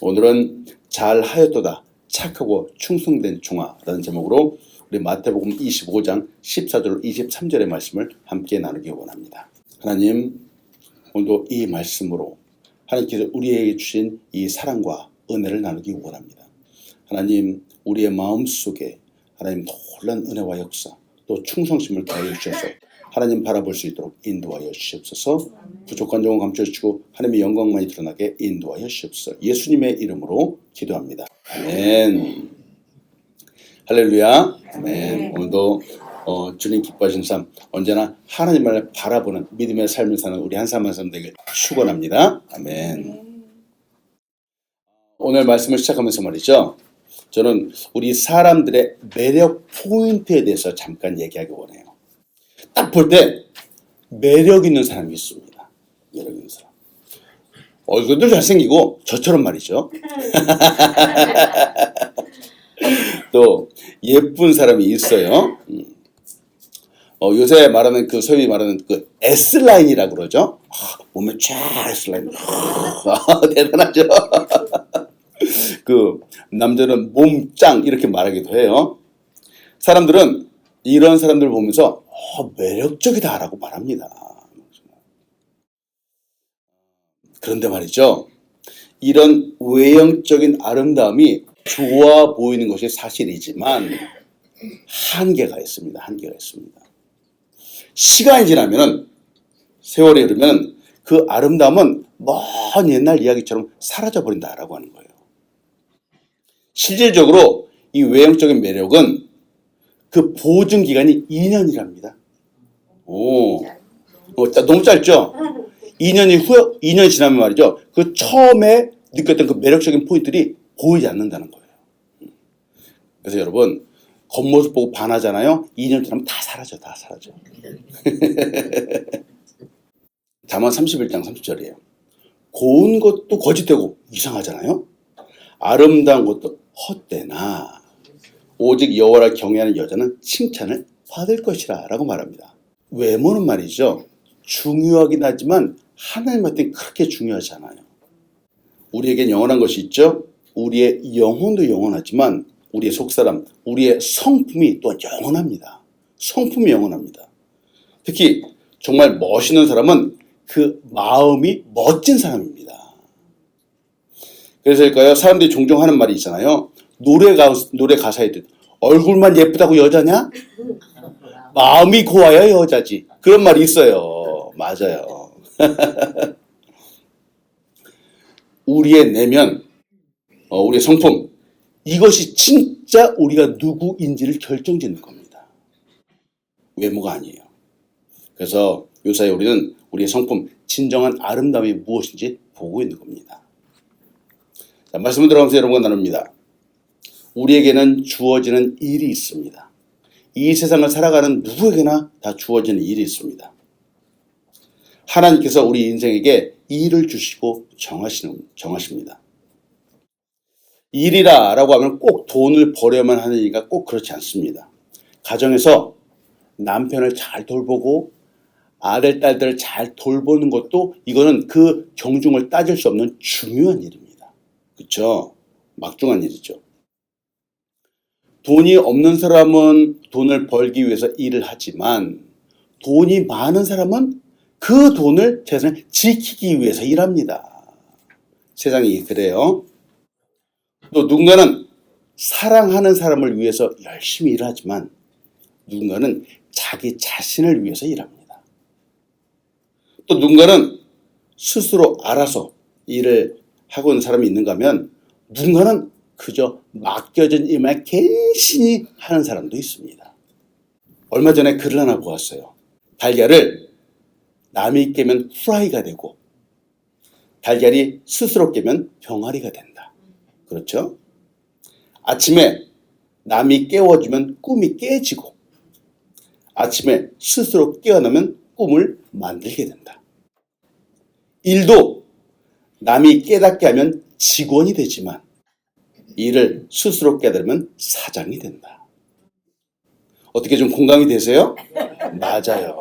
오늘은 잘하였도다 착하고 충성된 종아라는 제목으로 우리 마태복음 25장 14절 23절의 말씀을 함께 나누기 원합니다. 하나님, 오늘도 이 말씀으로 하나님께서 우리에게 주신 이 사랑과 은혜를 나누기 원합니다. 하나님, 우리의 마음속에 하나님 놀란 은혜와 역사 또 충성심을 더해 주셔서 하나님 바라볼 수 있도록 인도하여 주시옵소서. 부족한 점을 감춰주시고 하나님의 영광만이 드러나게 인도하여 주시옵소서. 예수님의 이름으로 기도합니다. 아멘. 할렐루야. 아멘. 오늘도 주님 기뻐하시는 삶, 언제나 하나님을 바라보는 믿음의 삶을 사는 우리 한 사람 한 사람 되길 축원합니다. 아멘. 오늘 말씀을 시작하면서 말이죠, 저는 우리 사람들의 매력 포인트에 대해서 잠깐 얘기하기 원해요. 딱 볼 때 매력 있는 사람이 있습니다. 매력 있는 사람. 얼굴도 잘생기고 저처럼 말이죠. 또 예쁜 사람이 있어요. 요새 말하는 그 소위 말하는 그 S라인이라고 그러죠. 몸에 쫙 S라인. 대단하죠. 그 남자는 몸짱 이렇게 말하기도 해요. 사람들은 이런 사람들 보면서 매력적이다라고 말합니다. 그런데 말이죠, 이런 외형적인 아름다움이 좋아 보이는 것이 사실이지만 한계가 있습니다. 한계가 있습니다. 시간이 지나면, 세월이 흐르면 그 아름다움은 먼 옛날 이야기처럼 사라져 버린다라고 하는 거예요. 실질적으로 이 외형적인 매력은 그 보증 기간이 2년이랍니다. 너무 짧죠? 2년이 지나면 말이죠, 그 처음에 느꼈던 그 매력적인 포인트들이 보이지 않는다는 거예요. 그래서 여러분, 겉모습 보고 반하잖아요. 2년 지나면 다 사라져. 잠언 31장 30절이에요. 고운 것도 거짓되고 이상하잖아요. 아름다운 것도 헛되나 오직 여호와를 경외하는 여자는 칭찬을 받을 것이라 라고 말합니다. 외모는 말이죠, 중요하긴 하지만 하나님한테 그렇게 중요하지 않아요. 우리에겐 영원한 것이 있죠. 우리의 영혼도 영원하지만 우리의 속사람, 우리의 성품이 또 영원합니다. 성품이 영원합니다. 특히 정말 멋있는 사람은 그 마음이 멋진 사람입니다. 그래서일까요? 사람들이 종종 하는 말이 있잖아요. 노래 가사에 얼굴만 예쁘다고 여자냐? 마음이 고와야 여자지. 그런 말이 있어요. 맞아요. 우리의 내면, 우리의 성품, 이것이 진짜 우리가 누구인지를 결정짓는 겁니다. 외모가 아니에요. 그래서 요사이 우리는 우리의 성품, 진정한 아름다움이 무엇인지 보고 있는 겁니다. 자, 말씀을 들어가면서 여러분과 나눕니다. 우리에게는 주어지는 일이 있습니다. 이 세상을 살아가는 누구에게나 다 주어지는 일이 있습니다. 하나님께서 우리 인생에게 일을 주시고 정하십니다. 일이라 라고 하면 꼭 돈을 벌여야만 하는 일이니까 꼭 그렇지 않습니다. 가정에서 남편을 잘 돌보고 아들, 딸들을 잘 돌보는 것도 이거는 그 경중을 따질 수 없는 중요한 일입니다. 그렇죠? 막중한 일이죠. 돈이 없는 사람은 돈을 벌기 위해서 일을 하지만 돈이 많은 사람은 그 돈을 세상에 지키기 위해서 일합니다. 세상이 그래요. 또 누군가는 사랑하는 사람을 위해서 열심히 일하지만 누군가는 자기 자신을 위해서 일합니다. 또 누군가는 스스로 알아서 일을 하고 있는 사람이 있는가 하면 누군가는 그저 맡겨진 일만 개인신이 하는 사람도 있습니다. 얼마 전에 글을 하나 보았어요. 달걀을 남이 깨면 후라이가 되고 달걀이 스스로 깨면 병아리가 된다. 그렇죠? 아침에 남이 깨워주면 꿈이 깨지고 아침에 스스로 깨어나면 꿈을 만들게 된다. 일도 남이 깨닫게 하면 직원이 되지만 일을 스스로 깨달으면 사장이 된다. 어떻게 좀 공감이 되세요? 맞아요.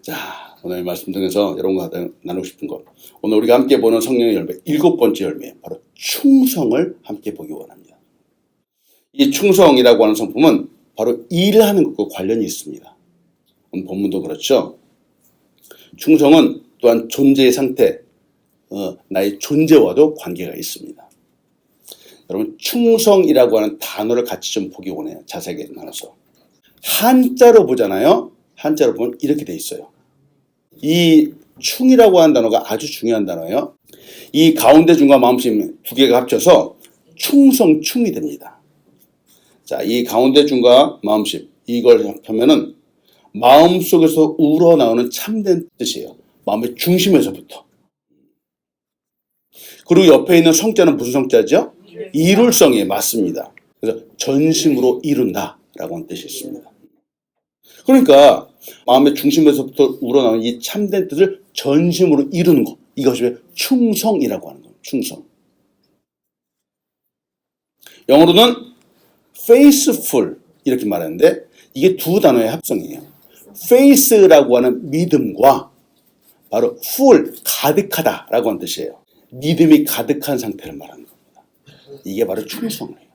자, 오늘 말씀 중에서 여러분과 나누고 싶은 것. 오늘 우리가 함께 보는 성령의 열매, 7번째 열매, 바로 충성을 함께 보기 원합니다. 이 충성이라고 하는 성품은 바로 일하는 것과 관련이 있습니다. 오늘 본문도 그렇죠. 충성은 또한 존재의 상태, 나의 존재와도 관계가 있습니다. 여러분, 충성이라고 하는 단어를 같이 좀 보기 원해요. 자세하게 나눠서. 한자로 보잖아요. 한자로 보면 이렇게 돼 있어요. 이 충이라고 하는 단어가 아주 중요한 단어예요. 이 가운데 중과 마음심 두 개가 합쳐서 충성충이 됩니다. 자, 이 가운데 중과 마음심 이걸 합하면은 마음속에서 우러나오는 참된 뜻이에요. 마음의 중심에서부터. 그리고 옆에 있는 성자는 무슨 성자죠? 이룰성이 맞습니다. 그래서 전심으로 이룬다라고 하는 뜻이 있습니다. 그러니까 마음의 중심에서부터 우러나오는 이 참된 뜻을 전심으로 이루는 것, 이것이 충성이라고 하는 거예요. 충성. 영어로는 faithful 이렇게 말하는데 이게 두 단어의 합성이에요. faith라고 하는 믿음과 바로 full, 가득하다라고 하는 뜻이에요. 믿음이 가득한 상태를 말하는 겁니다. 이게 바로 충성이에요.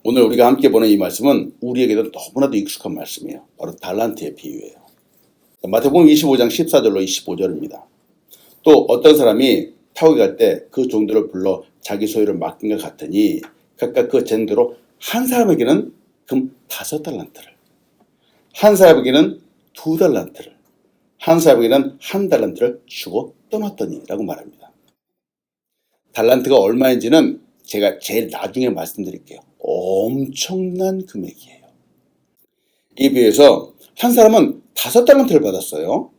오늘 우리가 함께 보는 이 말씀은 우리에게도 너무나도 익숙한 말씀이에요. 바로 달란트의 비유예요. 마태복음 25장 14절로 25절입니다. 또 어떤 사람이 타국에 갈 때 그 종들을 불러 자기 소유를 맡긴 것 같으니 각각 그 젠대로 한 사람에게는 금 5달란트를, 한 사람에게는 2달란트를, 한 사람에게는 1달란트를 주고 떠났더니 라고 말합니다. 달란트가 얼마인지는 제가 제일 나중에 말씀드릴게요. 엄청난 금액이에요. 이에 비해서 한 사람은 5달란트를 받았어요.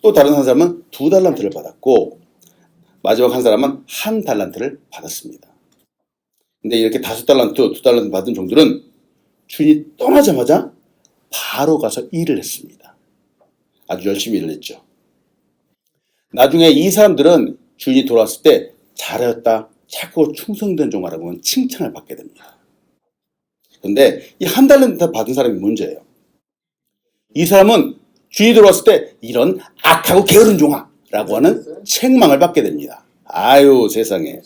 또 다른 한 사람은 2달란트를 받았고 마지막 한 사람은 1달란트를 받았습니다. 근데 이렇게 5달란트, 2달란트 받은 종들은 주인이 떠나자마자 바로 가서 일을 했습니다. 아주 열심히 일을 했죠. 나중에 이 사람들은 주인이 돌아왔을 때 잘하였다, 착하고 충성된 종아라고 하면 칭찬을 받게 됩니다. 근데 이 1달란트 받은 사람이 문제예요. 이 사람은 주인이 들어왔을 때 이런 악하고 게으른 종아라고 하는 책망을 받게 됩니다. 아유 세상에.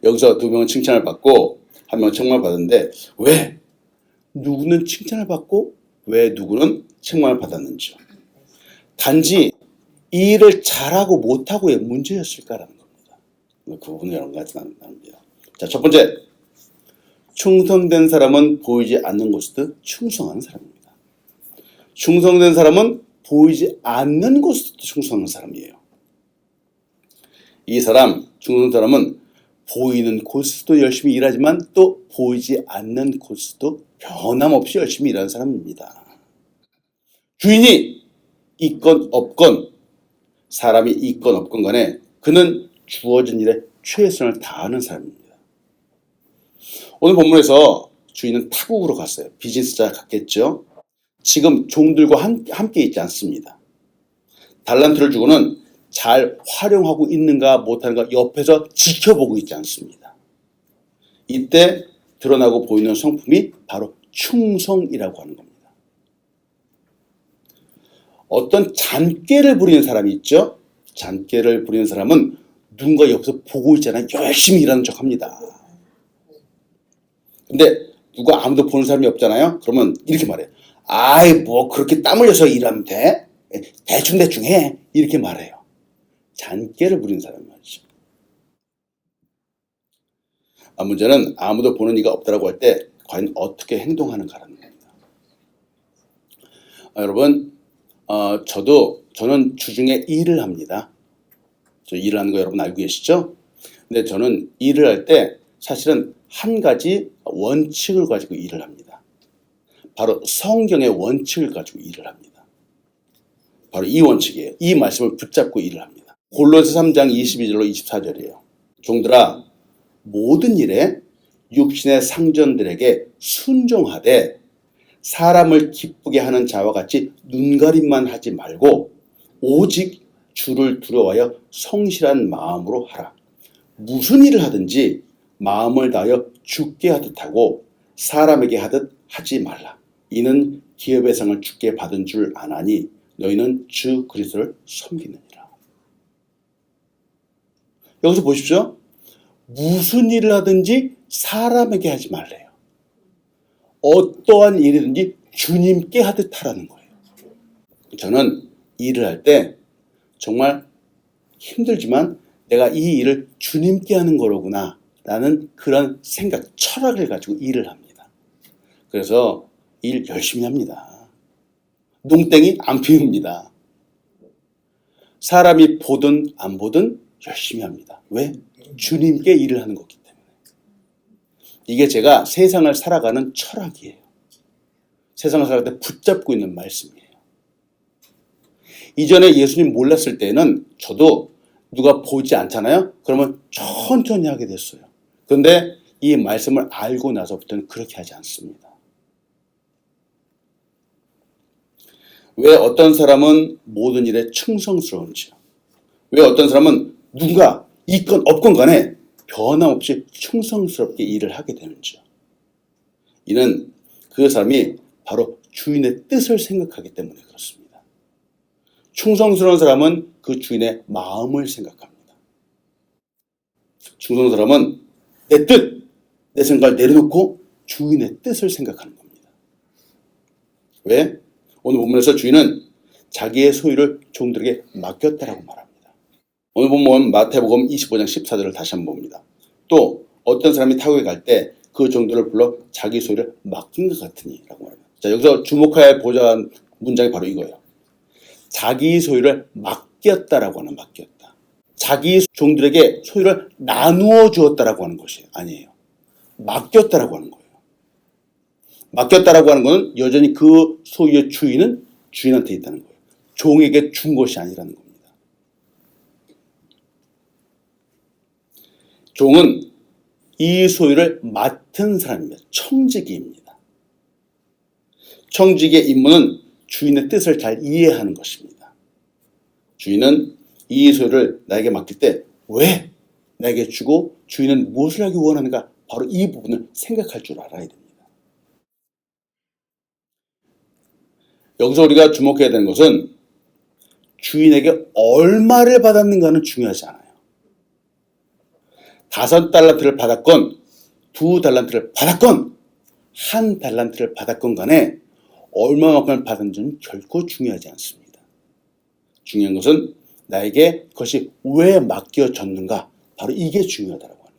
여기서 2명은 칭찬을 받고 1명은 책망을 받았는데 왜? 누구는 칭찬을 받고 왜 누구는 책망을 받았는지요. 단지 이 일을 잘하고 못하고의 문제였을까라는 겁니다. 그 부분이 여러 가지 나눕니다. 자, 첫 번째. 충성된 사람은 보이지 않는 곳에도 충성하는 사람입니다. 충성된 사람은 보이지 않는 곳에도 충성하는 사람이에요. 이 사람, 충성된 사람은 보이는 곳에서도 열심히 일하지만 또 보이지 않는 곳에서도 변함없이 열심히 일하는 사람입니다. 주인이 있건 없건 사람이 있건 없건 간에 그는 주어진 일에 최선을 다하는 사람입니다. 오늘 본문에서 주인은 타국으로 갔어요. 비즈니스자 갔겠죠. 지금 종들과 함께 있지 않습니다. 달란트를 주고는 잘 활용하고 있는가 못하는가 옆에서 지켜보고 있지 않습니다. 이때 드러나고 보이는 성품이 바로 충성이라고 하는 겁니다. 어떤 잔꾀를 부리는 사람이 있죠. 잔꾀를 부리는 사람은 누군가 옆에서 보고 있잖아요. 열심히 일하는 척합니다. 근데 누가 아무도 보는 사람이 없잖아요. 그러면 이렇게 말해요. 아이 뭐 그렇게 땀 흘려서 일하면 돼? 대충 해. 이렇게 말해요. 잔꾀를 부리는 사람이 말이죠. 문제는 아무도 보는 이가 없다라고 할 때 과연 어떻게 행동하는가라는 겁니다. 여러분 저는 주중에 일을 합니다. 저 일을 하는 거 여러분 알고 계시죠? 근데 저는 일을 할 때 사실은 한 가지 원칙을 가지고 일을 합니다. 바로 성경의 원칙을 가지고 일을 합니다. 바로 이 원칙이에요. 이 말씀을 붙잡고 일을 합니다. 골로새 3장 22절로 24절이에요. 종들아 모든 일에 육신의 상전들에게 순종하되 사람을 기쁘게 하는 자와 같이 눈가림만 하지 말고 오직 주를 두려워하여 성실한 마음으로 하라. 무슨 일을 하든지 마음을 다하여 주께 하듯 하고 사람에게 하듯 하지 말라. 이는 기업의 상을 주께 받은 줄 아나니 너희는 주 그리스도를 섬기느니라. 여기서 보십시오. 무슨 일을 하든지 사람에게 하지 말래요. 어떠한 일이든지 주님께 하듯 하라는 거예요. 저는 일을 할 때 정말 힘들지만 내가 이 일을 주님께 하는 거로구나 라는 그런 생각, 철학을 가지고 일을 합니다. 그래서 일 열심히 합니다. 농땡이 안 피웁니다. 사람이 보든 안 보든 열심히 합니다. 왜? 주님께 일을 하는 거기 때문에. 이게 제가 세상을 살아가는 철학이에요. 세상을 살아갈 때 붙잡고 있는 말씀이에요. 이전에 예수님 몰랐을 때는 저도 누가 보지 않잖아요. 그러면 천천히 하게 됐어요. 그런데 이 말씀을 알고 나서부터는 그렇게 하지 않습니다. 왜 어떤 사람은 모든 일에 충성스러운지요. 왜 어떤 사람은 누군가 있건 없건 간에 변함없이 충성스럽게 일을 하게 되는지요. 이는 그 사람이 바로 주인의 뜻을 생각하기 때문에 그렇습니다. 충성스러운 사람은 그 주인의 마음을 생각합니다. 충성스러운 사람은 내 뜻, 내 생각을 내려놓고 주인의 뜻을 생각하는 겁니다. 왜? 오늘 본문에서 주인은 자기의 소유를 종들에게 맡겼다라고 말합니다. 오늘 본문 마태복음 25장 14절을 다시 한번 봅니다. 또 어떤 사람이 타국에 갈 때 그 종들을 불러 자기 소유를 맡긴 것 같으니 라고 말합니다. 자, 여기서 주목해야 할 문장이 바로 이거예요. 자기 소유를 맡겼다라고 하는 맡겼다. 자기 종들에게 소유를 나누어 주었다라고 하는 것이 아니에요. 맡겼다라고 하는 거예요. 맡겼다라고 하는 것은 여전히 그 소유의 주인은 주인한테 있다는 거예요. 종에게 준 것이 아니라는 겁니다. 종은 이 소유를 맡은 사람입니다. 청지기입니다. 청지기의 임무는 주인의 뜻을 잘 이해하는 것입니다. 주인은 이 소유를 나에게 맡길 때 왜 나에게 주고 주인은 무엇을 하기 원하는가, 바로 이 부분을 생각할 줄 알아야 됩니다. 여기서 우리가 주목해야 되는 것은 주인에게 얼마를 받았는가는 중요하지 않아요. 5달란트를 받았건 2달란트를 받았건 1달란트를 받았건 간에 얼마만큼 받았는지는 결코 중요하지 않습니다. 중요한 것은 나에게 그것이 왜 맡겨졌는가, 바로 이게 중요하다고 하는 거예요.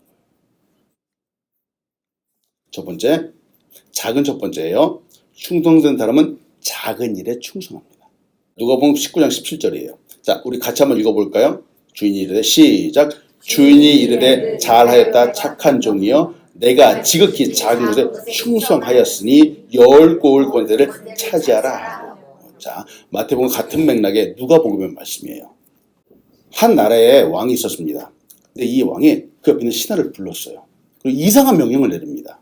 첫 번째, 작은 첫 번째예요. 충성된 사람은 작은 일에 충성합니다. 누가복음 19장 17절이에요. 자, 우리 같이 한번 읽어볼까요? 주인이 이르되, 시작. 주인이 이르되 잘하였다 착한 종이여, 내가 지극히 작은 것에 충성하였으니 10고을 권세를 차지하라. 자, 마태복음 같은 맥락의 누가복음의 말씀이에요. 한 나라에 왕이 있었습니다. 근데 이 왕이 그 옆에 있는 신하를 불렀어요. 그리고 이상한 명령을 내립니다.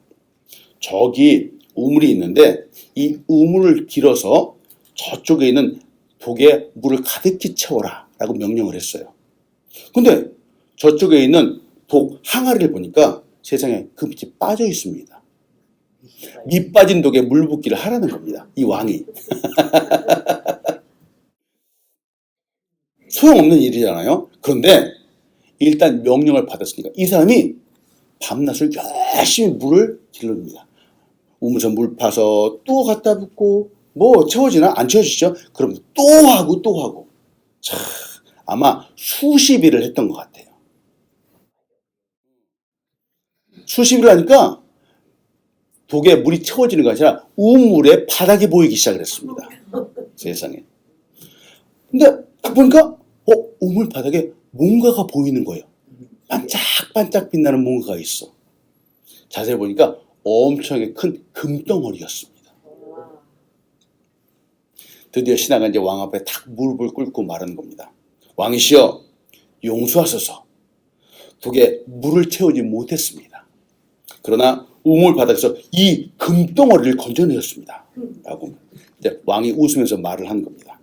저기 우물이 있는데 이 우물을 길어서 저쪽에 있는 독에 물을 가득히 채워라 라고 명령을 했어요. 근데 저쪽에 있는 독 항아리를 보니까 세상에 그 밑이 빠져 있습니다. 밑 빠진 독에 물 붓기를 하라는 겁니다. 이 왕이. 소용없는 일이잖아요. 그런데 일단 명령을 받았으니까 이 사람이 밤낮을 열심히 물을 길릅니다. 우물에서 물 파서 또 갖다 붓고, 뭐 채워지나? 안 채워지죠? 그럼 또 하고 또 하고. 참, 아마 수십 일을 했던 것 같아요. 수십 일을 하니까 독에 물이 채워지는 것이 아니라 우물의 바닥이 보이기 시작을 했습니다. 세상에. 근데 딱 보니까 우물 바닥에 뭔가가 보이는 거예요. 반짝반짝 빛나는 뭔가가 있어. 자세히 보니까 엄청나게 큰 금덩어리였습니다. 드디어 신하가 이제 왕 앞에 탁 무릎을 꿇고 말하는 겁니다. 왕이시여, 용서하소서. 독에 물을 채우지 못했습니다. 그러나 우물 바닥에서 이 금덩어리를 건져내었습니다. 라고 이제 왕이 웃으면서 말을 한 겁니다.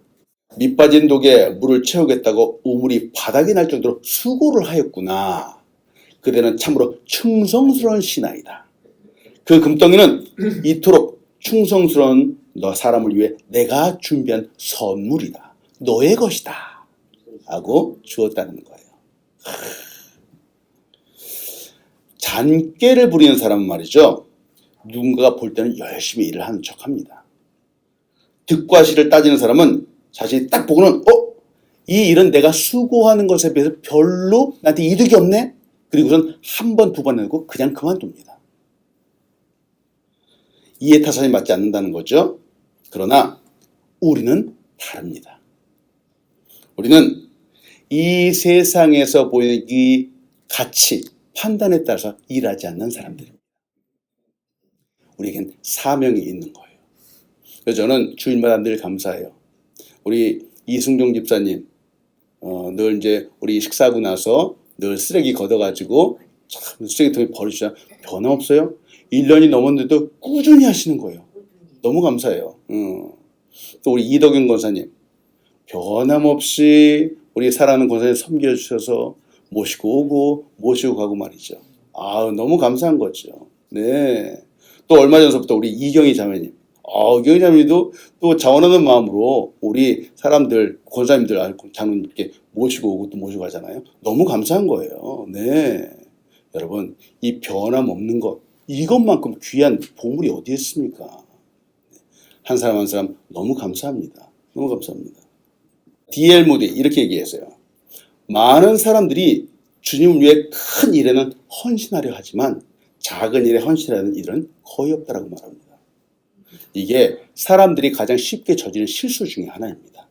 밑빠진 독에 물을 채우겠다고 우물이 바닥이 날 정도로 수고를 하였구나. 그대는 참으로 충성스러운 신하이다. 그 금덩이는 이토록 충성스러운 너 사람을 위해 내가 준비한 선물이다. 너의 것이다. 하고 주었다는 거예요. 잔꾀를 부리는 사람은 말이죠. 누군가가 볼 때는 열심히 일을 하는 척합니다. 득과 실을 따지는 사람은 자신이 딱 보고는 이 일은 내가 수고하는 것에 비해서 별로 나한테 이득이 없네? 그리고선 한 번, 두 번 해놓고 그냥 그만둡니다. 이해타산이 맞지 않는다는 거죠. 그러나 우리는 다릅니다. 우리는 이 세상에서 보이는 이 가치, 판단에 따라서 일하지 않는 사람들입니다. 우리에겐 사명이 있는 거예요. 그래서 저는 주일마다 늘 감사해요. 우리 이승종 집사님, 늘 이제 우리 식사하고 나서 늘 쓰레기 걷어가지고 참 쓰레기통에 버리시잖아요. 변함없어요. 1년이 넘었는데도 꾸준히 하시는 거예요. 너무 감사해요. 또 우리 이덕윤 권사님, 변함없이 우리 사랑하는 권사님 섬겨주셔서 모시고 오고 모시고 가고 말이죠. 너무 감사한 거죠. 네. 또 얼마 전부터 우리 이경희 자매님, 이경희 자매님도 또 자원하는 마음으로 우리 사람들, 권사님들, 장로님께 모시고 오고 또 모시고 가잖아요. 너무 감사한 거예요. 네. 여러분, 이 변함없는 것, 이것만큼 귀한 보물이 어디 있습니까? 한 사람 한 사람 너무 감사합니다. 너무 감사합니다. D.L. 모디 이렇게 얘기했어요. 많은 사람들이 주님을 위해 큰 일에는 헌신하려 하지만 작은 일에 헌신하는 일은 거의 없다라고 말합니다. 이게 사람들이 가장 쉽게 저지르는 실수 중에 하나입니다.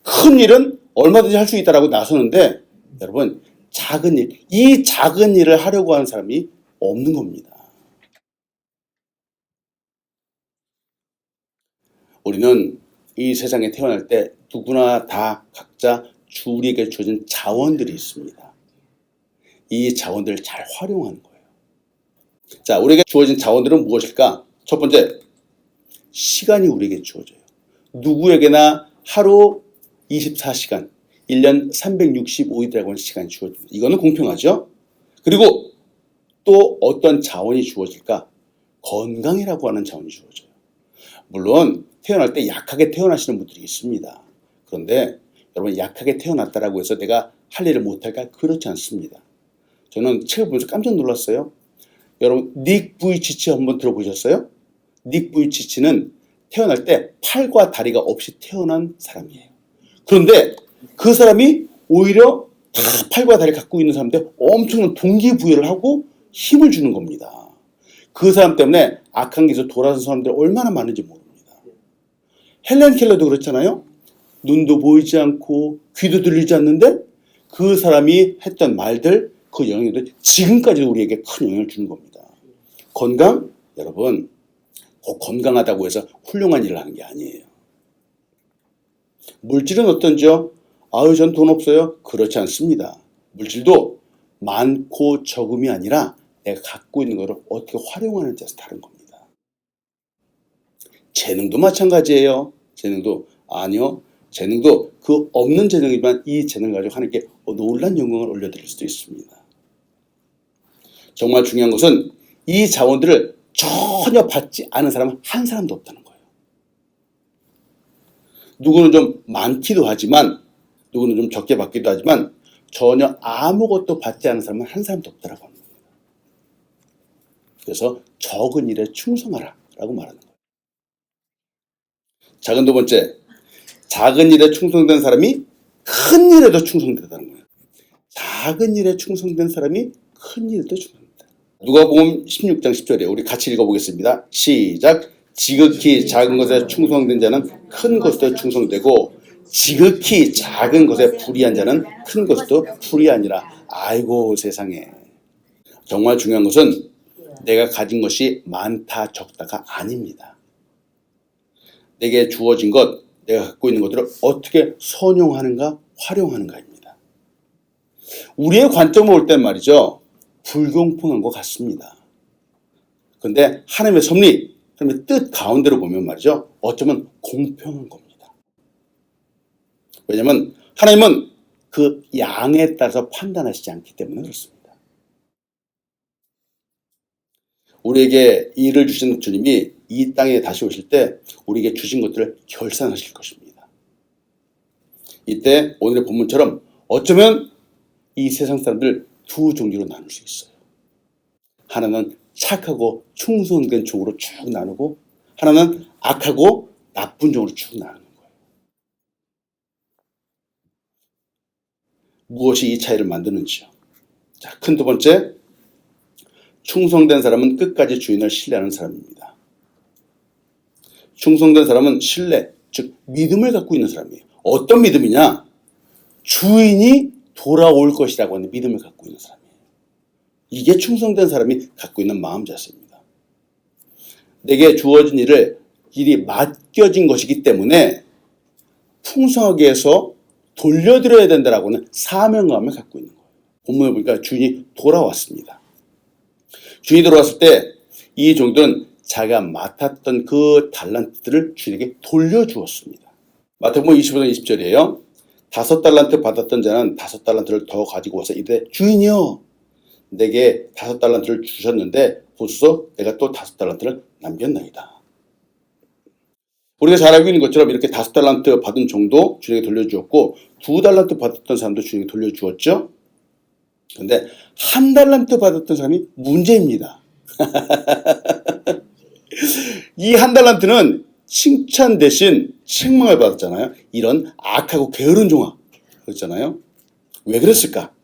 큰 일은 얼마든지 할 수 있다라고 나서는데 여러분 작은 일, 이 작은 일을 하려고 하는 사람이 없는 겁니다. 우리는 이 세상에 태어날 때 누구나 다 각자 주에게 주어진 자원들이 있습니다. 이 자원들을 잘 활용하는 거예요. 자, 우리에게 주어진 자원들은 무엇일까? 첫 번째, 시간이 우리에게 주어져요. 누구에게나 하루 24시간, 1년 365일이라고 하는 시간이 주어집니다. 이거는 공평하죠? 그리고 또 어떤 자원이 주어질까? 건강이라고 하는 자원이 주어져요. 물론 태어날 때 약하게 태어나시는 분들이 있습니다. 그런데 여러분 약하게 태어났다라고 해서 내가 할 일을 못할까? 그렇지 않습니다. 저는 책을 보면서 깜짝 놀랐어요. 여러분 닉 부이치치 한번 들어보셨어요? 닉 부이치치는 태어날 때 팔과 다리가 없이 태어난 사람이에요. 그런데 그 사람이 오히려 다 팔과 다리를 갖고 있는 사람인데 엄청난 동기부여를 하고 힘을 주는 겁니다. 그 사람 때문에 악한 길에서 돌아선 사람들이 얼마나 많은지 모릅니다. 헬렌 켈러도 그렇잖아요. 눈도 보이지 않고 귀도 들리지 않는데 그 사람이 했던 말들, 그 영향들이 지금까지도 우리에게 큰 영향을 주는 겁니다. 건강? 여러분 꼭 건강하다고 해서 훌륭한 일을 하는 게 아니에요. 물질은 어떤지요? 전 돈 없어요. 그렇지 않습니다. 물질도 많고 적음이 아니라 내가 갖고 있는 것을 어떻게 활용하는 데서 다른 겁니다. 재능도 마찬가지예요. 재능도 아니요. 재능도 그 없는 재능이지만 이 재능을 가지고 하나님께 놀란 영광을 올려드릴 수도 있습니다. 정말 중요한 것은 이 자원들을 전혀 받지 않은 사람은 한 사람도 없다는 거예요. 누구는 좀 많기도 하지만 누구는 좀 적게 받기도 하지만 전혀 아무것도 받지 않은 사람은 한 사람도 없다라고 합니다. 그래서 적은 일에 충성하라 라고 말하는 거예요. 작은 두 번째, 작은 일에 충성된 사람이 큰 일에도 충성된다는 거예요. 작은 일에 충성된 사람이 큰 일에도 충성된다. 누가복음 16장 10절에 우리 같이 읽어보겠습니다. 시작. 지극히 작은 것에 충성된 자는 큰 것에도 충성되고 지극히 작은 것에 불의한 자는 큰 것에도 불의하니라. 아이고 세상에. 정말 중요한 것은 내가 가진 것이 많다 적다가 아닙니다. 내게 주어진 것, 내가 갖고 있는 것들을 어떻게 선용하는가, 활용하는가입니다. 우리의 관점을 볼 땐 말이죠. 불공평한 것 같습니다. 그런데 하나님의 섭리, 하나님의 뜻 가운데로 보면 말이죠. 어쩌면 공평한 겁니다. 왜냐하면 하나님은 그 양에 따라서 판단하시지 않기 때문에 그렇습니다. 우리에게 일을 주시는 주님이 이 땅에 다시 오실 때 우리에게 주신 것들을 결산하실 것입니다. 이때 오늘의 본문처럼 어쩌면 이 세상 사람들 두 종류로 나눌 수 있어요. 하나는 착하고 충성된 종으로 쭉 나누고, 하나는 악하고 나쁜 종으로 쭉 나누는 거예요. 무엇이 이 차이를 만드는지요? 자, 큰 두 번째, 충성된 사람은 끝까지 주인을 신뢰하는 사람입니다. 충성된 사람은 신뢰, 즉 믿음을 갖고 있는 사람이에요. 어떤 믿음이냐? 주인이 돌아올 것이라고 하는 믿음을 갖고 있는 사람이에요. 이게 충성된 사람이 갖고 있는 마음 자세입니다. 내게 주어진 일이 맡겨진 것이기 때문에 풍성하게 해서 돌려드려야 된다라고 하는 사명감을 갖고 있는 거예요. 본문에 보니까 주인이 돌아왔습니다. 주인이 돌아왔을 때 이 종들은 자기가 맡았던 그 달란트들을 주인에게 돌려주었습니다. 마태복음 25장 20절이에요. 5달란트 받았던 자는 5달란트를 더 가지고 와서 이르되 주인이여 내게 5달란트를 주셨는데 보소서 내가 또 5달란트를 남겼나이다. 우리가 잘 알고 있는 것처럼 이렇게 5달란트 받은 종도 주인에게 돌려주었고 2달란트 받았던 사람도 주인에게 돌려주었죠. 그런데 1달란트 받았던 사람이 문제입니다. 이 1달란트는 칭찬 대신 책망을 받았잖아요. 이런 악하고 게으른 종아 그랬잖아요. 왜 그랬을까?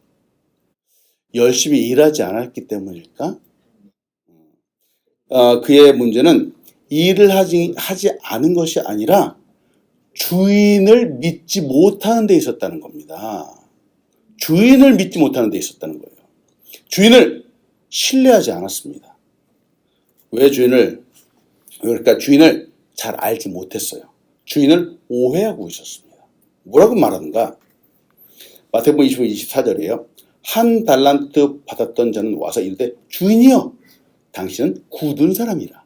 열심히 일하지 않았기 때문일까? 그의 문제는 일을 하지 않은 것이 아니라 주인을 믿지 못하는 데 있었다는 겁니다. 주인을 믿지 못하는 데 있었다는 거예요. 주인을 신뢰하지 않았습니다. 그러니까 주인을 잘 알지 못했어요. 주인을 오해하고 있었습니다. 뭐라고 말하는가? 마태복음 25, 24절이에요. 1달란트 받았던 자는 와서 이르되 주인이여 당신은 굳은 사람이라.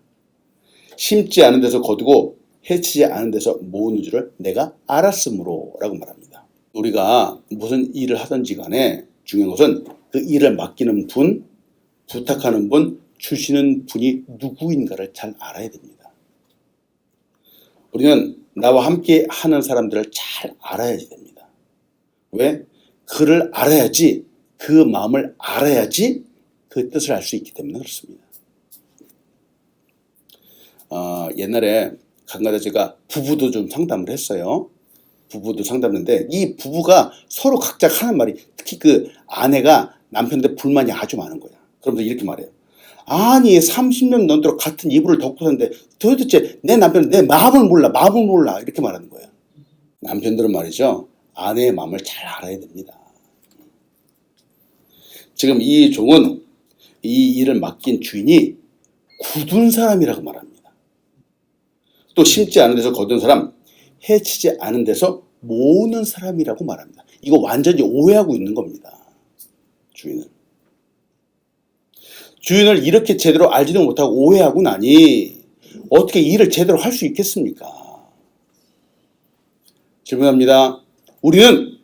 심지 않은 데서 거두고 해치지 않은 데서 모으는 줄을 내가 알았으므로 라고 말합니다. 우리가 무슨 일을 하든지 간에 중요한 것은 그 일을 맡기는 분, 부탁하는 분, 주시는 분이 누구인가를 잘 알아야 됩니다. 우리는 나와 함께 하는 사람들을 잘 알아야 됩니다. 왜? 그를 알아야지, 그 마음을 알아야지 그 뜻을 알 수 있기 때문에 그렇습니다. 옛날에 간간히 제가 부부도 좀 상담을 했어요. 부부도 상담했는데 이 부부가 서로 각자 하는 말이 특히 그 아내가 남편한테 불만이 아주 많은 거야. 그러면서 이렇게 말해요. 아니 30년 넘도록 같은 이불을 덮고 사는데 도대체 내 남편은 내 마음을 몰라 이렇게 말하는 거예요. 남편들은 말이죠. 아내의 마음을 잘 알아야 됩니다. 지금 이 종은 이 일을 맡긴 주인이 굳은 사람이라고 말합니다. 또 심지 않은 데서 거둔 사람, 해치지 않은 데서 모으는 사람이라고 말합니다. 이거 완전히 오해하고 있는 겁니다. 주인을 이렇게 제대로 알지도 못하고 오해하고 나니 어떻게 일을 제대로 할 수 있겠습니까? 질문합니다. 우리는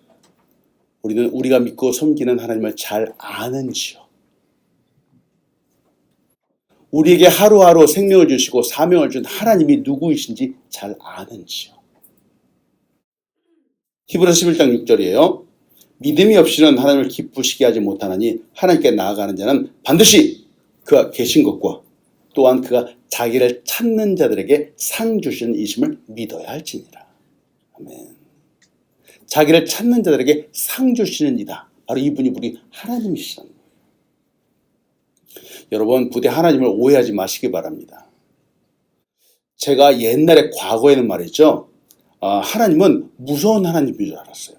우리가 믿고 섬기는 하나님을 잘 아는지요? 우리에게 하루하루 생명을 주시고 사명을 준 하나님이 누구이신지 잘 아는지요? 히브리서 11장 6절이에요. 믿음이 없이는 하나님을 기쁘시게 하지 못하나니 하나님께 나아가는 자는 반드시 그가 계신 것과 또한 그가 자기를 찾는 자들에게 상 주시는 이심을 믿어야 할지니라. 아멘. 자기를 찾는 자들에게 상 주시는 이다. 바로 이분이 우리 하나님이시라는 거예요. 여러분 부디 하나님을 오해하지 마시기 바랍니다. 제가 옛날에 과거에는 말이죠. 하나님은 무서운 하나님인 줄 알았어요.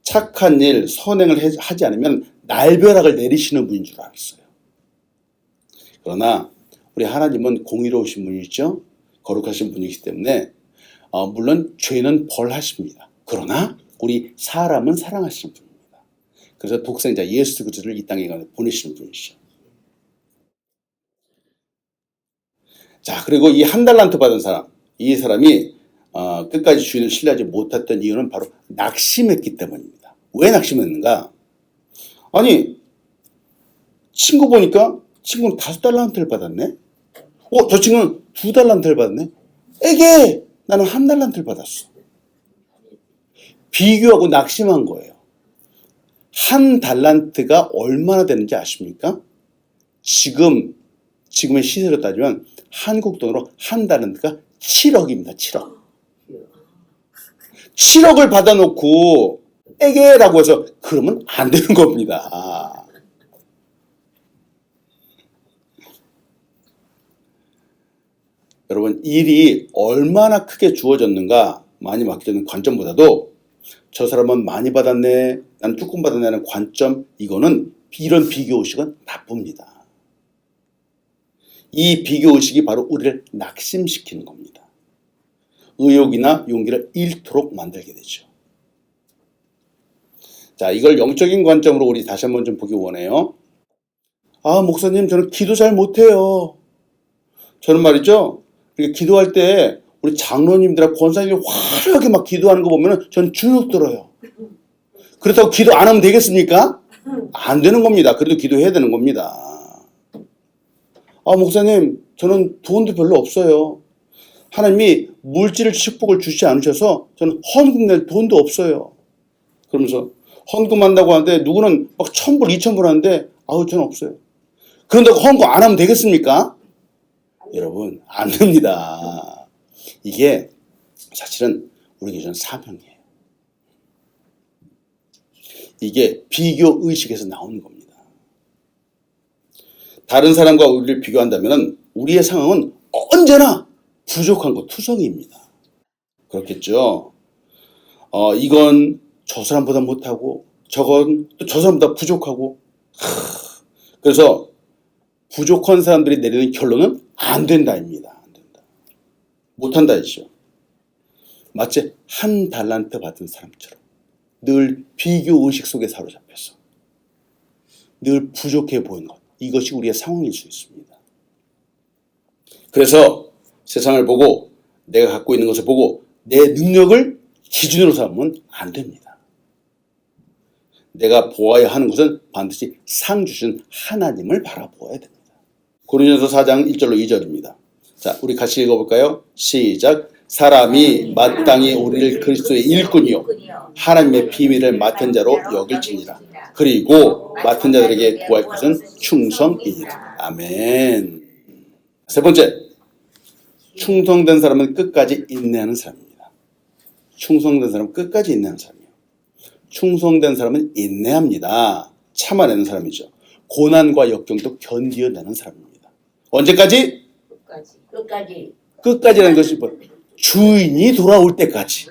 착한 일, 선행을 하지 않으면 날벼락을 내리시는 분인 줄 알았어요. 그러나 우리 하나님은 공의로우신 분이죠. 거룩하신 분이기 때문에 물론 죄는 벌하십니다. 그러나 우리 사람은 사랑하시는 분입니다. 그래서 독생자 예수 그리스도를 이 땅에 보내시는 분이시죠. 자, 그리고 이 1달란트 받은 사람, 이 사람이 끝까지 주인을 신뢰하지 못했던 이유는 바로 낙심했기 때문입니다. 왜 낙심했는가? 아니 친구 보니까 친구는 5달란트를 받았네? 저 친구는 2달란트를 받았네. 에게 나는 1달란트를 받았어. 비교하고 낙심한 거예요. 1달란트가 얼마나 되는지 아십니까? 지금의 시세로 따지면 한국 돈으로 1달란트가 7억입니다. 7억. 7억을 받아놓고 에게라고 해서 그러면 안 되는 겁니다. 여러분, 일이 얼마나 크게 주어졌는가 많이 맡겨지는 관점보다도 저 사람은 많이 받았네, 난 조금 받았네 하는 관점, 이런 비교의식은 나쁩니다. 이 비교의식이 바로 우리를 낙심시키는 겁니다. 의욕이나 용기를 잃도록 만들게 되죠. 자, 이걸 영적인 관점으로 우리 다시 한번 좀 보기 원해요. 목사님, 저는 기도 잘 못해요. 저는 말이죠, 이렇게 기도할 때 우리 장로님들하고 권사님이 화려하게 막 기도하는 거 보면 저는 주눅 들어요. 그렇다고 기도 안 하면 되겠습니까? 안 되는 겁니다. 그래도 기도해야 되는 겁니다. 목사님, 저는 돈도 별로 없어요. 하나님이 물질 축복을 주지 않으셔서 저는 헌금 낼 돈도 없어요. 그러면서 헌금한다고 하는데 누구는 막 1,000불, 2,000불 하는데 저는 없어요. 그런다고 헌금 안 하면 되겠습니까? 여러분, 안 됩니다. 이게 사실은 우리 교회는 사명이에요. 이게 비교의식에서 나오는 겁니다. 다른 사람과 우리를 비교한다면 우리의 상황은 언제나 부족한 것 투성이입니다. 그렇겠죠? 이건 저 사람보다 못하고 저건 또 저 사람보다 부족하고 그래서 부족한 사람들이 내리는 결론은 안 된다입니다. 안 된다. 못한다 이죠. 마치 1달란트 받은 사람처럼 늘 비교의식 속에 사로잡혀서 늘 부족해 보이는 것, 이것이 우리의 상황일 수 있습니다. 그래서 세상을 보고 내가 갖고 있는 것을 보고 내 능력을 기준으로 삼으면 안 됩니다. 내가 보아야 하는 것은 반드시 상 주신 하나님을 바라보아야 됩니다. 고린도서 4장 1절로 2절입니다. 자, 우리 같이 읽어볼까요? 시작. 사람이 마땅히 우리를 그리스도의 일꾼이요 하나님의 비밀을 맡은 자로 여길지니라. 그리고 맡은 자들에게 구할 것은 충성이니라. 아멘. 세 번째, 충성된 사람은 끝까지 인내하는 사람입니다. 충성된 사람은 끝까지 인내하는 사람이에요. 충성된 사람은 인내합니다. 참아내는 사람이죠. 고난과 역경도 견디어내는 사람입니다. 언제까지? 끝까지라는 것이 뭐 주인이 돌아올 때까지.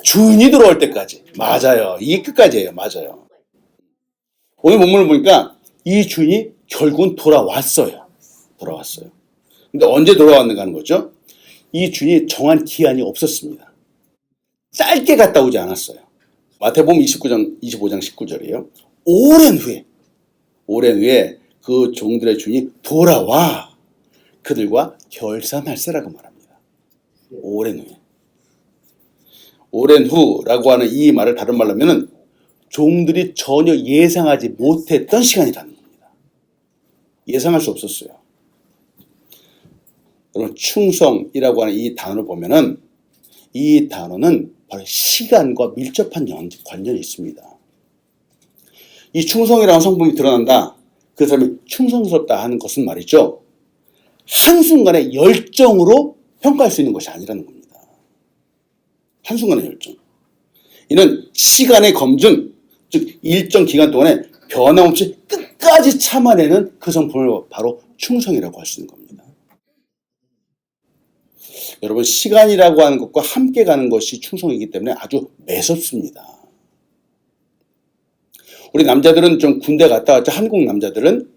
주인이 돌아올 때까지. 맞아요. 이게 끝까지예요. 맞아요. 오늘 본문을 보니까 이 주인이 결국은 돌아왔어요. 근데 언제 돌아왔는가 하는 거죠? 이 주인이 정한 기한이 없었습니다. 짧게 갔다 오지 않았어요. 마태복음 25장 19절이에요. 오랜 후에 그 종들의 주인이 돌아와 그들과 결산할세라고 말합니다. 오랜 후라고 하는 이 말을 다른 말로 하면 종들이 전혀 예상하지 못했던 시간이라는 겁니다. 예상할 수 없었어요. 여러분, 충성이라고 하는 이 단어를 보면은 이 단어는 바로 시간과 밀접한 관련이 있습니다. 이 충성이라는 성품이 드러난다. 그 사람이 충성스럽다 하는 것은 말이죠. 한순간의 열정으로 평가할 수 있는 것이 아니라는 겁니다. 한순간의 열정. 이는 시간의 검증, 즉 일정 기간 동안에 변함없이 끝까지 참아내는 그 성품을 바로 충성이라고 할 수 있는 겁니다. 여러분, 시간이라고 하는 것과 함께 가는 것이 충성이기 때문에 아주 매섭습니다. 우리 남자들은 좀 군대 갔다 왔죠. 한국 남자들은.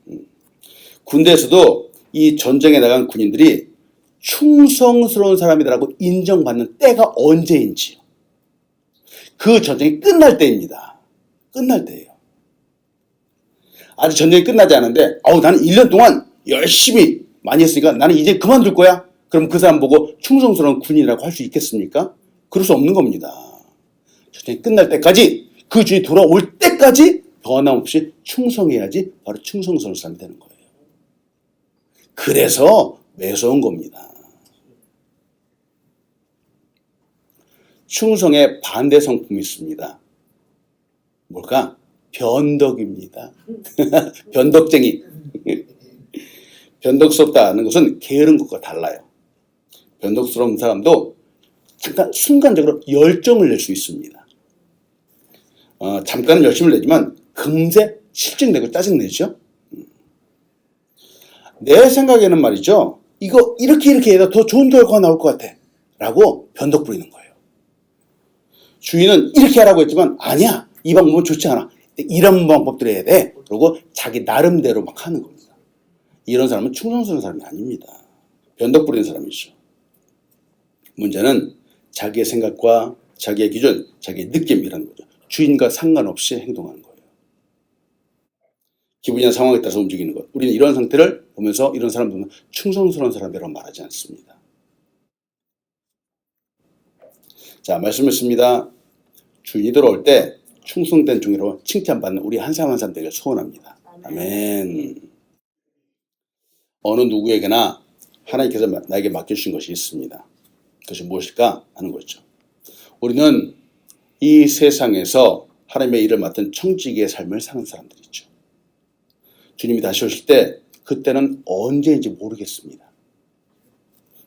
군대에서도 이 전쟁에 나간 군인들이 충성스러운 사람이라고 인정받는 때가 언제인지요. 그 전쟁이 끝날 때입니다. 끝날 때예요. 아직 전쟁이 끝나지 않은데 나는 1년 동안 열심히 많이 했으니까 나는 이제 그만둘 거야. 그럼 그 사람 보고 충성스러운 군인이라고 할 수 있겠습니까? 그럴 수 없는 겁니다. 전쟁이 끝날 때까지, 그 주인이 돌아올 때까지 변함없이 충성해야지 바로 충성스러운 사람이 되는 거예요. 그래서 매서운 겁니다. 충성의 반대 성품이 있습니다. 뭘까? 변덕입니다. 변덕쟁이. 변덕스럽다는 것은 게으른 것과 달라요. 변덕스러운 사람도 잠깐 순간적으로 열정을 낼 수 있습니다. 잠깐은 열심을 내지만 금세 실증내고 짜증내죠. 내 생각에는 말이죠. 이거 이렇게 해도 더 좋은 결과가 나올 것 같아. 라고 변덕 부리는 거예요. 주인은 이렇게 하라고 했지만 아니야. 이 방법은 좋지 않아. 이런 방법들을 해야 돼. 그러고 자기 나름대로 막 하는 겁니다. 이런 사람은 충성스러운 사람이 아닙니다. 변덕 부리는 사람이죠. 문제는 자기의 생각과 자기의 기준, 자기의 느낌이라는 거죠. 주인과 상관없이 행동하는 거예요. 기분이나 상황에 따라서 움직이는 것. 우리는 이런 상태를 보면서 이런 사람 보면 충성스러운 사람이라고 말하지 않습니다. 자, 말씀했습니다. 주인이 들어올 때 충성된 종이로 칭찬받는 우리 한 사람 한 사람 되기를 소원합니다. 아멘. 어느 누구에게나 하나님께서 나에게 맡겨주신 것이 있습니다. 그것이 무엇일까 하는 거죠. 우리는 이 세상에서 하나님의 일을 맡은 청지기의 삶을 사는 사람들이죠. 주님이 다시 오실 때 그때는 언제인지 모르겠습니다.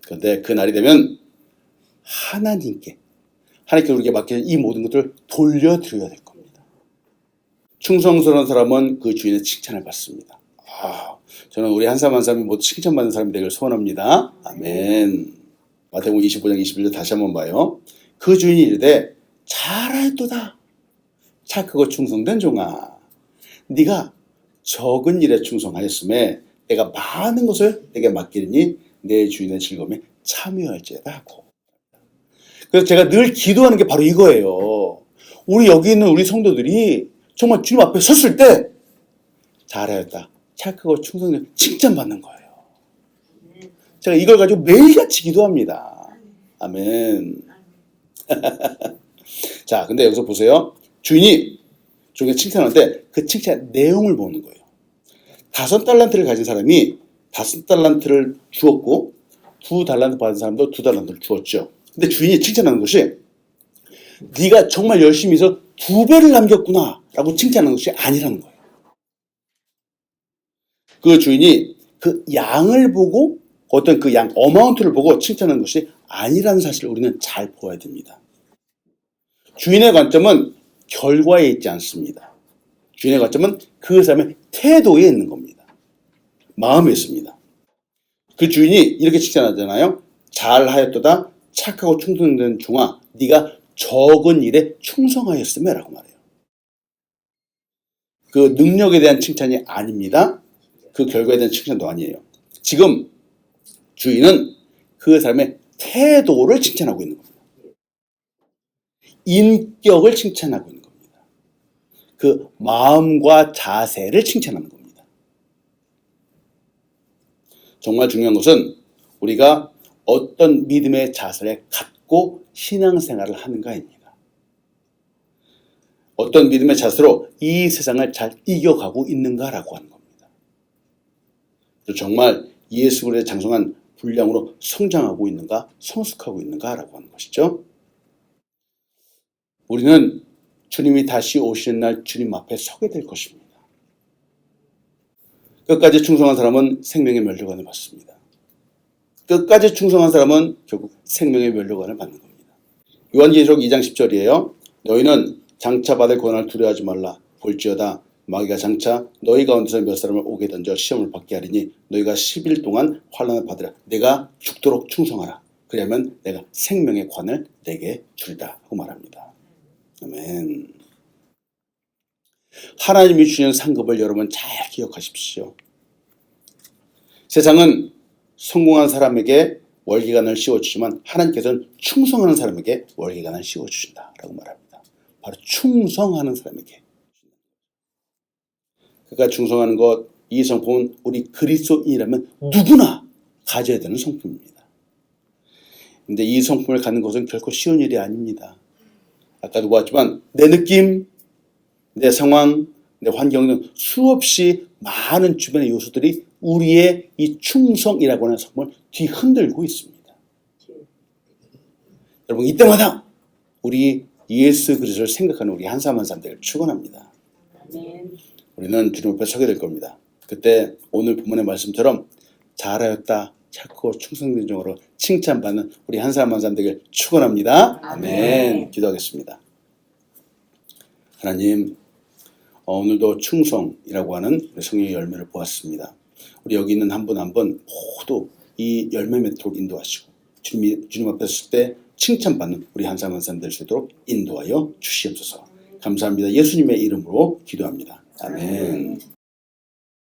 그런데 그 날이 되면 하나님께 우리에게 맡겨진 이 모든 것들을 돌려드려야 될 겁니다. 충성스러운 사람은 그 주인의 칭찬을 받습니다. 저는 우리 한 사람 한 사람이 모두 칭찬받는 사람이 되기를 소원합니다. 아멘. 마태복음 25장 21절 다시 한번 봐요. 그 주인이 이르되 잘하였도다. 착하고 충성된 종아. 네가 적은 일에 충성하였음에 내가 많은 것을 내게 맡기리니 내 주인의 즐거움에 참여할지어다 하고. 그래서 제가 늘 기도하는 게 바로 이거예요. 우리 여기 있는 우리 성도들이 정말 주님 앞에 섰을 때 잘하였다. 착하고 충성된 칭찬받는 거예요. 제가 이걸 가지고 매일같이 기도합니다. 아멘. 자, 근데 여기서 보세요. 주인이 칭찬하는데 그 칭찬 내용을 보는 거예요. 5달란트를 가진 사람이 5달란트를 주었고 2달란트 받은 사람도 2달란트를 주었죠. 근데 주인이 칭찬하는 것이 네가 정말 열심히 해서 2배를 남겼구나 라고 칭찬하는 것이 아니라는 거예요. 그 주인이 그 양을 보고 어떤 그 양 어마운트를 보고 칭찬하는 것이 아니라는 사실을 우리는 잘 보아야 됩니다. 주인의 관점은 결과에 있지 않습니다. 주인의 관점은 그 사람의 태도에 있는 겁니다. 마음에 있습니다. 그 주인이 이렇게 칭찬하잖아요. 잘하였도다. 착하고 충성된 종아, 네가 적은 일에 충성하였음에 라고 말해요. 그 능력에 대한 칭찬이 아닙니다. 그 결과에 대한 칭찬도 아니에요. 지금 주인은 그 사람의 태도를 칭찬하고 있는 겁니다. 인격을 칭찬하고 있는 겁니다. 그 마음과 자세를 칭찬하는 겁니다. 정말 중요한 것은 우리가 어떤 믿음의 자세를 갖고 신앙생활을 하는가입니다. 어떤 믿음의 자세로 이 세상을 잘 이겨가고 있는가라고 하는 겁니다. 정말 예수 그리스도의 장성한 분량으로 성장하고 있는가, 성숙하고 있는가라고 하는 것이죠. 우리는 주님이 다시 오시는 날 주님 앞에 서게 될 것입니다. 끝까지 충성한 사람은 생명의 면류관을 받습니다. 끝까지 충성한 사람은 결국 생명의 면류관을 받는 겁니다. 요한계시록 2장 10절이에요. 너희는 장차 받을 고난을 두려워하지 말라. 볼지어다 마귀가 장차 너희 가운데서 몇 사람을 오게 던져 시험을 받게 하리니 너희가 10일 동안 환난을 받으라. 내가 죽도록 충성하라. 그러면 내가 생명의 관을 내게 줄다 하고 말합니다. 아멘. 하나님이 주시는 상급을 여러분 잘 기억하십시오. 세상은 성공한 사람에게 월기관을 씌워주지만 하나님께서는 충성하는 사람에게 월기관을 씌워주신다라고 말합니다. 바로 충성하는 사람에게. 그러니까 충성하는 것, 이 성품은 우리 그리스도인이라면 누구나 가져야 되는 성품입니다. 그런데 이 성품을 갖는 것은 결코 쉬운 일이 아닙니다. 아까도 보았지만 내 느낌, 내 상황, 내 환경 등 수없이 많은 주변의 요소들이 우리의 이 충성이라고 하는 성품을 뒤흔들고 있습니다. 여러분 이때마다 우리 예수 그리스도를 생각하는 우리 한 사람 한 사람 되기를 축원합니다. 우리는 주님 앞에 서게 될 겁니다. 그때 오늘 본문의 말씀처럼 잘하였다 착하고 충성된 종으로 칭찬받는 우리 한 사람 한 사람 되기를 축원합니다. 아멘. 기도하겠습니다. 하나님 오늘도 충성이라고 하는 우리 성령의 열매를 보았습니다. 우리 여기 있는 한 분 한 분 모두 이 열매 맺도록 인도하시고 주님 앞에 설 때 칭찬받는 우리 한 사람 한 사람 될 수 있도록 인도하여 주시옵소서. 감사합니다. 예수님의 이름으로 기도합니다. 아멘.